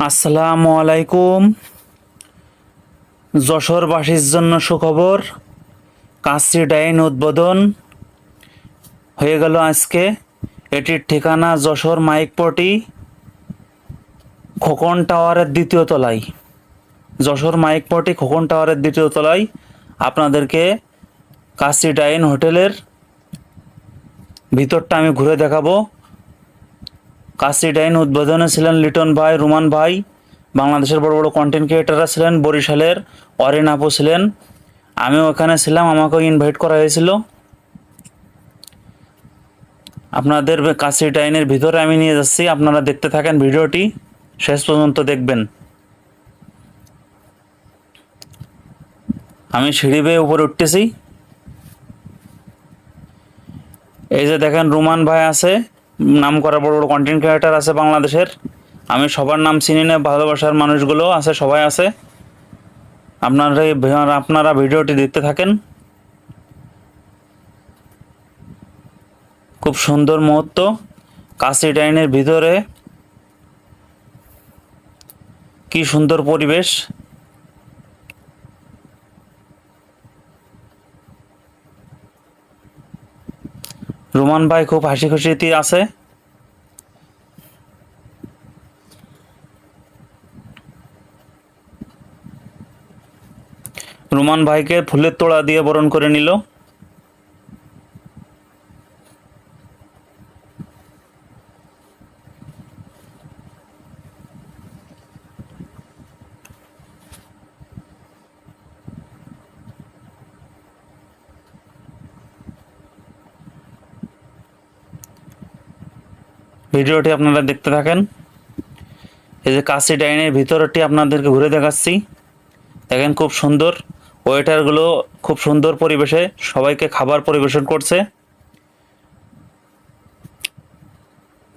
আসসালামু আলাইকুম। যশোরবাসীর জন্য সুখবর, কাচ্চি ডাইন উদ্বোধন হয়ে গেল আজকে। এটির ঠিকানা যশোর মাইকপটি খোকন টাওয়ারের দ্বিতীয় তলায়। যশোর মাইকপটি খোকন টাওয়ারের দ্বিতীয় তলায় আপনাদেরকে কাচ্চি ডাইন হোটেলের ভিতরটা আমি ঘুরে দেখাবো। কাচ্চি ডাইন উদ্বোধনে ছিলেন লিটন ভাই, রুমান ভাই, বাংলাদেশের বড় বড় কন্টেন্ট ক্রিয়েটাররা ছিলেন, বরিশালের অরিন আপু ছিলেন, আমিও ওখানে ছিলাম, আমাকেও ইনভাইট করা হয়েছিল। আপনাদের কাচ্চি ডাইনের ভিতরে আমি নিয়ে যাচ্ছি, আপনারা দেখতে থাকেন, ভিডিওটি শেষ পর্যন্ত দেখবেন। আমি সিঁড়ি বেয়ে উপরে উঠতেছি। এই যে দেখেন রুমান ভাই আছে, নাম করা বড় বড় কন্টেন্ট ক্রিয়েটার আছে বাংলাদেশের। আমি সবার নাম চিনি না, ভালোবাসার মানুষগুলো আছে, সবাই আছে। আপনারা ভিডিওটি দেখতে থাকেন। খুব সুন্দর মুহূর্ত কাচ্চি ডাইনের ভিতরে, কি সুন্দর পরিবেশ। রুমান ভাই খুব হাসি খুশিতে আছে। রুমান ভাইকে ফুলের তোড়া দিয়ে বরণ করে নিল। ভিডিওটি আপনারা দেখতে থাকেন। এই যে কাচ্চি ডাইনের ভিতরটি আপনাদেরকে ঘুরে দেখাচ্ছি। দেখেন খুব সুন্দর, ওয়েটারগুলো খুব সুন্দর পরিবেশে সবাইকে খাবার পরিবেশন করছে।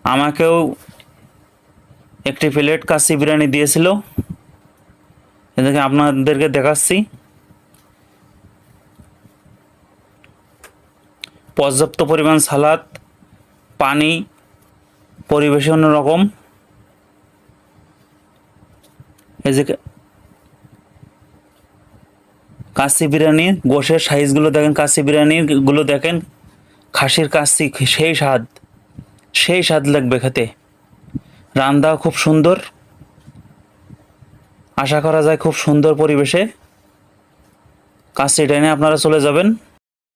আমাকেও একটি প্লেট কাচ্চি বিরিয়ানি দিয়েছিল, এদিকে আপনাদেরকে দেখাচ্ছি। পর্যাপ্ত পরিমাণ সালাদ, পানি, পরিবেশ অন্যরকম। এই যে কাচ্চি বিরিয়ানি, গোশের সাইজগুলো দেখেন, কাচ্চি বিরিয়ানিগুলো দেখেন, খাসির কাচ্চি সেই স্বাদ লাগবে খেতে। রান্নাও খুব সুন্দর, আশা করা যায় খুব সুন্দর পরিবেশে কাচ্চি ডাইনে আপনারা চলে যাবেন।